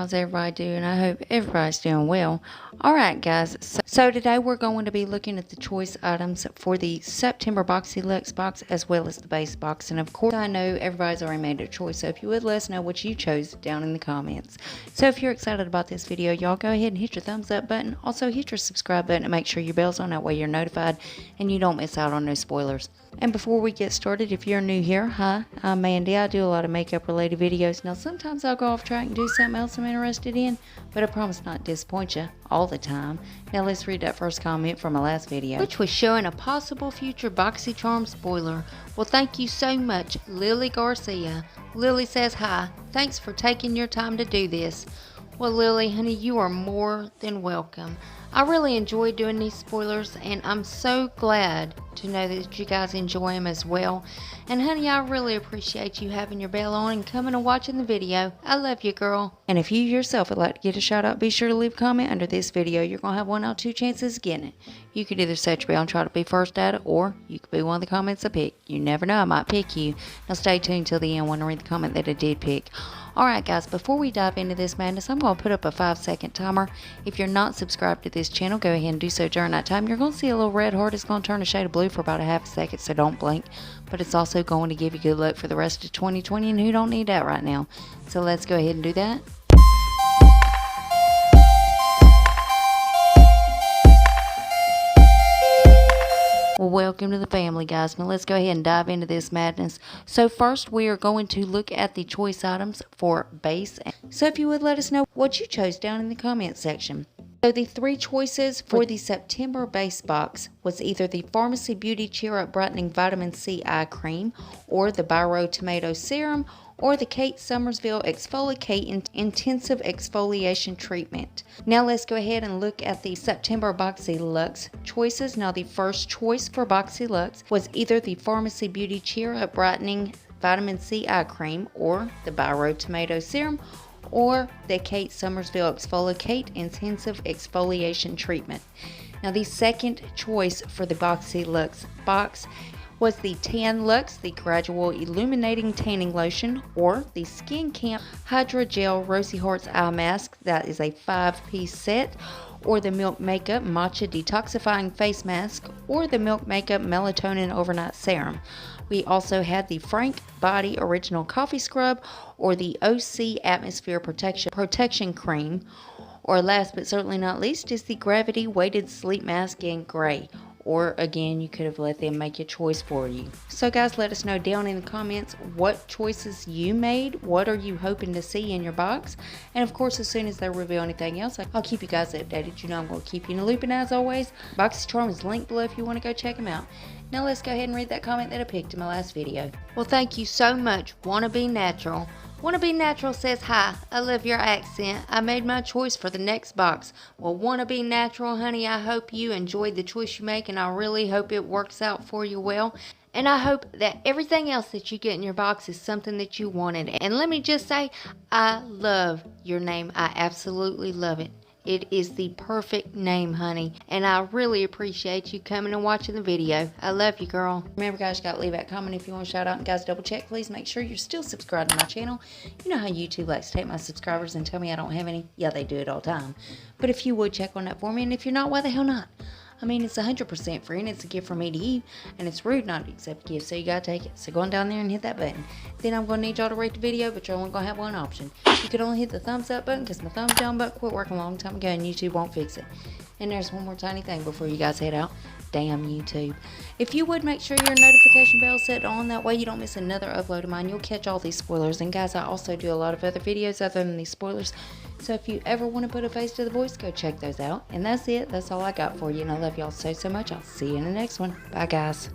how's everybody doing? I hope everybody's doing well. Alright guys, so today we're going to be looking at the choice items for the September BoxyLuxe box as well as the base box. And of course I know everybody's already made their choice, so if you would let us know what you chose down in the comments. So if you're excited about this video, y'all go ahead and hit your thumbs up button. Also hit your subscribe button and make sure your bell's on, that way you're notified and you don't miss out on no spoilers. And before we get started, if you're new here, hi, I'm Mandy. I do a lot of makeup related videos. Now sometimes I'll go off track and do something else I'm interested in, but I promise not to disappoint you all the time. Now let's read that first comment from my last video, which was showing a possible future BoxyCharm spoiler. Well, thank you so much, Lily Garcia. Lily says, hi, thanks for taking your time to do this. Well, Lily, honey, you are more than welcome. I really enjoy doing these spoilers, and I'm so glad to know that you guys enjoy them as well. And honey, I really appreciate you having your bell on and coming and watching the video. I love you, girl. And if you yourself would like to get a shout out, be sure to leave a comment under this video. You're going to have 1 out of 2 chances of getting it. You could either set your bell and try to be first at it, or you could be one of the comments I pick. You never know, I might pick you. Now stay tuned till the end when I read the comment that I did pick. Alright guys, before we dive into this madness, I'm going to put up a 5-second timer. If you're not subscribed to this channel, go ahead and do so during that time. You're going to see a little red heart. It's going to turn a shade of blue for about a half a second, so don't blink. But it's also going to give you good luck for the rest of 2020, and who don't need that right now? So let's go ahead and do that. Well, welcome to the family, guys. Now let's go ahead and dive into this madness. So first we are going to look at the choice items for base. So if you would let us know what you chose down in the comment section. So the 3 choices for the September base box was either the Pharmacy Beauty Cheer Up Brightening Vitamin C Eye Cream, or the Biro Tomato Serum, or the Kate Somersville Exfoliate Intensive Exfoliation Treatment. Now let's go ahead and look at the September BoxyLuxe choices. Now the first choice for BoxyLuxe was either the Pharmacy Beauty Cheer Up Brightening Vitamin C Eye Cream, or the Biro Tomato Serum, or the Kate Somersville Exfoliate Intensive Exfoliation Treatment. Now the second choice for the BoxyLuxe box was the Tan Luxe, the Gradual Illuminating Tanning Lotion, or the Skin Camp Hydra Gel Rosy Hearts Eye Mask. That is a 5-piece set, or the Milk Makeup Matcha Detoxifying Face Mask, or the Milk Makeup Melatonin Overnight Serum. We also had the Frank Body Original Coffee Scrub, or the OC Atmosphere Protection Cream, or last but certainly not least is the Gravity Weighted Sleep Mask in gray. Or again, you could have let them make your choice for you. So guys, let us know down in the comments what choices you made. What are you hoping to see in your box? And of course, as soon as they reveal anything else, I'll keep you guys updated. You know I'm going to keep you in the loop. And as always, BoxyCharm is linked below if you want to go check them out. Now let's go ahead and read that comment that I picked in my last video. Well, thank you so much, Wanna Be Natural. Wanna Be Natural says, hi, I love your accent. I made my choice for the next box. Well, Wanna Be Natural, honey, I hope you enjoyed the choice you make, and I really hope it works out for you well. And I hope that everything else that you get in your box is something that you wanted. And let me just say, I love your name. I absolutely love it. It is the perfect name, honey, and I really appreciate you coming and watching the video. I love you, girl. Remember, guys, you got to leave that comment if you want to shout out. And guys, double check, please make sure you're still subscribed to my channel. You know how YouTube likes to take my subscribers and tell me I don't have any? Yeah, they do it all the time. But if you would check on that for me, and if you're not, why the hell not? I mean, it's 100% free, and it's a gift from me to you, and it's rude not to accept gifts, so you gotta take it. So go on down there and hit that button. Then I'm gonna need y'all to rate the video, but you're only gonna have one option. You could only hit the thumbs up button, because my thumbs down button quit working a long time ago, and YouTube won't fix it. And there's one more tiny thing before you guys head out. Damn YouTube. If you would make sure your notification bell set on, that way you don't miss another upload of mine. You'll catch all these spoilers. And guys, I also do a lot of other videos other than these spoilers. So if you ever want to put a face to the voice, go check those out. And that's it. That's all I got for you. And I love y'all so much. I'll see you in the next one. Bye, guys.